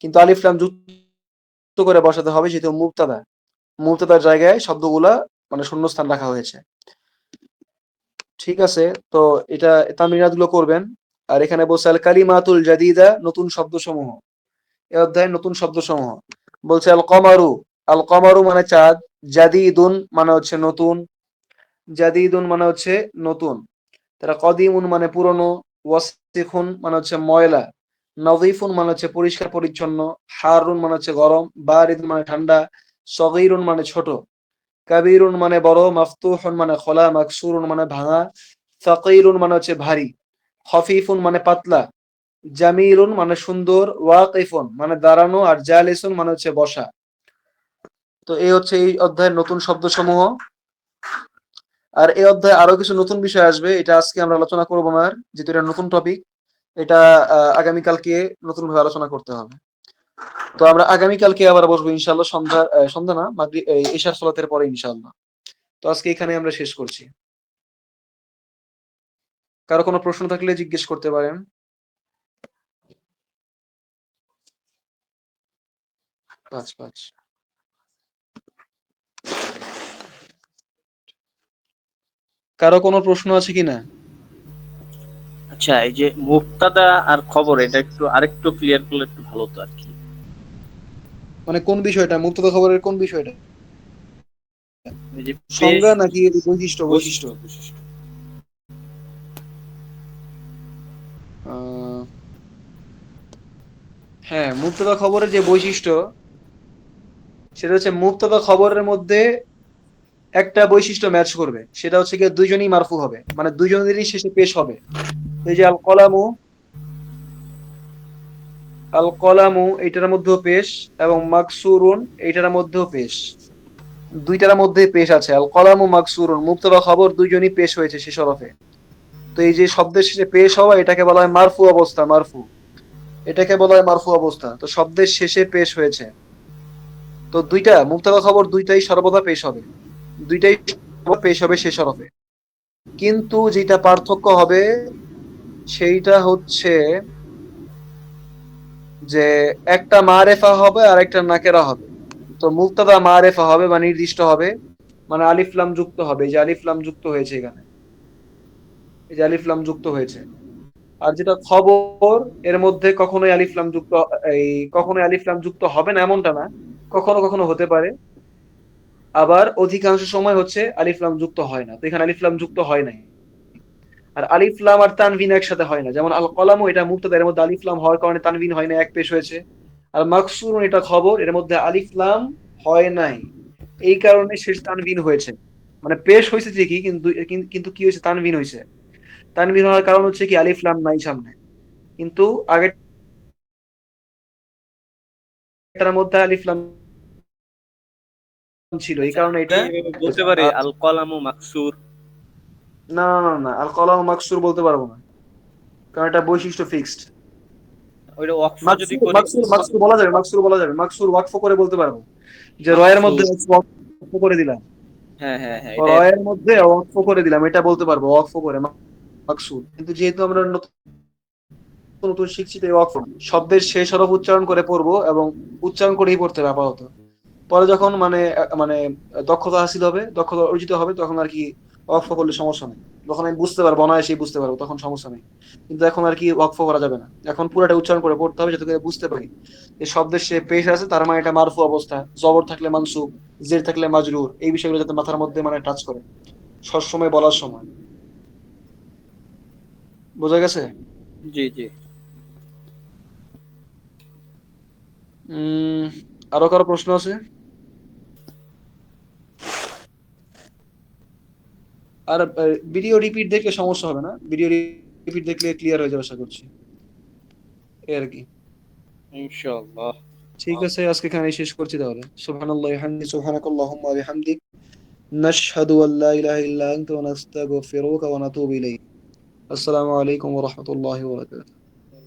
[SPEAKER 1] কিন্তু আলিফ লাম যুক্ত করে বসাতে হবে, যেহেতু মুবতাদা। মুবতাদার জায়গায় শব্দগুলা মানে শূন্যস্থান রাখা হয়েছে। ঠিক আছে। তো এটা তামিরাতগুলো করবেন। আর এখানে বলছে আল কালিমাতুল জাদিদা, নতুন শব্দসমূহ। এ অধ্যায়ের নতুন শব্দসমূহ বলছে আল কমারু। আল কমারু মানে চাঁদ। জাদিদুন মানে হচ্ছে নতুন। জাদিদুন মানে হচ্ছে নতুন। তারা কদিমুন মানে পুরনো। ওয়াসিখুন মানে হচ্ছে ময়লা। নজিফুন মানে হচ্ছে পরিষ্কার পরিচ্ছন্ন। হারুন মানে হচ্ছে গরম। বারিদ মানে ঠান্ডা। সগীরুন মানে ছোট। কাবিরুন মানে বড়। মাফতুহুন মানে খোলা। মাকসুরুন মানে ভাঙা। সাকিলুন মানে হচ্ছে ভারী। খফিফুন মানে পাতলা। জামিলুন মানে সুন্দর। ওয়াকিফুন মানে দাঁড়ানো। আর জালিসুন মানে হচ্ছে বসা। তো এই হচ্ছে এই অধ্যায়ের নতুন শব্দসমূহ। আর এই অধ্যায়ে আরো কিছু নতুন বিষয় আসবে, এটা আজকে আমরা আলোচনা করবো না, আর যেহেতু এটা নতুন টপিক। এটা আগামীকালকে নতুন ভাবে আলোচনা করতে হবে। তো আমরা আগামীকালকে আবার বসবো ইনশাল্লাহ, সন্ধ্যা না, এই এশার সালাতের পরে ইনশাল্লাহ। তো আজকে এখানে আমরা শেষ করছি। কারো কোনো প্রশ্ন থাকলে জিজ্ঞেস করতে পারেন। পাঁচ পাঁচ। কারো কোনো প্রশ্ন আছে কিনা?
[SPEAKER 2] আচ্ছা, এই যে মুবতাদা আর খবর, এটা একটু আরেকটু ক্লিয়ার করলে একটু ভালো হতো আর কি।
[SPEAKER 1] মানে কোন বিষয়টা, মুক্তদা খবরের কোন বিষয়টা?
[SPEAKER 2] এই যে পেশ,
[SPEAKER 1] সংজ্ঞা নাকি বৈশিষ্ট্য? বৈশিষ্ট্য।
[SPEAKER 2] বৈশিষ্ট্য বৈশিষ্ট্য।
[SPEAKER 1] আহ, হ্যাঁ, মুক্তদা খবরের যে বৈশিষ্ট্য, সেটা হচ্ছে মুক্তদা খবরের মধ্যে একটা বৈশিষ্ট্য ম্যাচ করবে। সেটা হচ্ছে গিয়ে দুইজনই মারফু হবে, মানে দুইজনেরই শেষে পেশ হবে। এই যে আল কলামু, আল কলামু এইটার মধ্যেও পেশ, এবং মাকসুরুন এইটার মধ্যেও পেশ। দুইটার মধ্যে পেশ আছে। আল কলামু মাকসুরুন, মুক্তদা খবর দুইজনই পেশ হয়েছে শেষ হরফে। তো এই যে শব্দের শেষে পেশ হওয়া, এটাকে বলা হয় মারফু অবস্থা। মারফু, এটাকে বলা হয় মারফু অবস্থা। তো শব্দের শেষে পেশ হয়েছে। তো দুইটা মুক্তদা খবর দুইটাই সর্বদা পেশ হবে। দুইটাই পেশ হবে শেষ হরফে। কিন্তু যেটা পার্থক্য হবে সেইটা হচ্ছে যে একটা মারেফা হবে আর একটা নাকেরা হবে। তো মুক্তাদা মারেফা হবে বা নির্দিষ্ট হবে, মানে আলিফলাম যুক্ত হবে। এই যে আলিফলাম যুক্ত হয়েছে এখানে, এই যে আলিফলাম যুক্ত হয়েছে। আর যেটা খবর, এর মধ্যে কখনোই আলিফলাম যুক্ত, এই কখনোই আলিফলাম যুক্ত হবে না এমনটা না, কখনো কখনো হতে পারে। আবার অধিকাংশ সময় হচ্ছে আলিফলাম যুক্ত হয় না। তো এখানে আলিফলাম যুক্ত হয় নাই। আর আলিফলাম আর তানভিন একসাথে হয় না। যেমন আল কলামু, এটা মুক্তাদা, এর মধ্যে আলিফলাম হওয়ার কারণে তানভিন হয় না, এক পেশ হয়েছে। আর মাকসুরুন এটা খবর, এর মধ্যে আলিফলাম হয় নাই, এই কারণে শেষ তানভিন হয়েছে। মানে পেশ হয়েছে ঠিকই, কিন্তু কিন্তু কি হয়েছে, তানভিন হয়েছে। তানভিন হওয়ার কারণ হচ্ছে কি, আলিফলাম নাই সামনে। কিন্তু আগেরটার মধ্যে আলিফলাম ছিল, এই
[SPEAKER 2] আচ্ছা,
[SPEAKER 1] কারণে
[SPEAKER 2] আমি
[SPEAKER 1] এটা
[SPEAKER 2] এভাবে
[SPEAKER 1] হয়েছে।
[SPEAKER 2] বলতে পারি
[SPEAKER 1] আর
[SPEAKER 2] আল কলামু মাকসুর।
[SPEAKER 1] না না না না, আল কলাম মাকসুর বলতে পারবো না। কারণ এটা বৈশিষ্ট্য ফিক্সড।
[SPEAKER 2] ওইটা ওয়াকফ যদি
[SPEAKER 1] মাকসুর
[SPEAKER 2] করি।
[SPEAKER 1] মাকসুর মাকসুর বলা যাবে, মাকসুর বলা যাবে, মাকসুর ওয়াকফ করে বলতে পারবো যে রয়ের মধ্যে
[SPEAKER 2] মাকসুর।
[SPEAKER 1] ওয়াকফ করে দিলাম,
[SPEAKER 2] হ্যাঁ হ্যাঁ হ্যাঁ, এটা
[SPEAKER 1] রয়ের মধ্যে ওয়াকফ করে দিলাম, এটা বলতে পারবো ওয়াকফ করে মাকসুর। কিন্তু যেহেতু আমরা নতুন নতুন শিখছি, তাই ওয়াকফ শব্দের শেষ হরফ উচ্চারণ করে পড়বো এবং উচ্চারণ করেই পড়তে হবে আপাতত। পরে যখন মানে দক্ষতা হাসিল হবে, দক্ষতা অর্জিত হবে, তখন আর কি ওয়াকফ করলে সমস্যা নেই। তখন আমি বুঝতে পারবো, অনায়াসেই বুঝতে পারবো, তখন সমস্যা নেই। কিন্তু এখন আর কি ওয়াকফ করা যাবে না, এখন পুরোটা উচ্চারণ করে পড়তে হবে যাতে করে বুঝতে পারি এই শব্দের সে পেশ আছে, তার মানে এটা মারফু অবস্থা, জবর থাকলে মানসুব, জের থাকলে মাজরুর, এই বিষয়গুলো যাতে মাথার মধ্যে মানে টাচ করে সবসময় বলার সময়। বোঝা গেছে?
[SPEAKER 2] জি জি।
[SPEAKER 1] উম আরো কারো প্রশ্ন আছে? আর ভিডিও রিপিট দেখলে সমস্যা হবে না, ভিডিও রিপিট দেখলে ক্লিয়ার হয়ে যাবে আশা করছি, এই আর কি।
[SPEAKER 2] ইনশাআল্লাহ।
[SPEAKER 1] ঠিক আছে, আজকে এখানেই শেষ করছি তাহলে। সুবহানাল্লাহি ওয়া বিহামদিহি, সুবহানাকাল্লাহুম্মা ওয়া বিহামদিক, নাশহাদু আল লা ইলাহা ইল্লা আনতা ওয়া নাস্তাগফিরুকা ওয়া নাতুবু ইলাইক। আসসালামু আলাইকুম ওয়া রাহমাতুল্লাহি ওয়া বারাকাতুহু।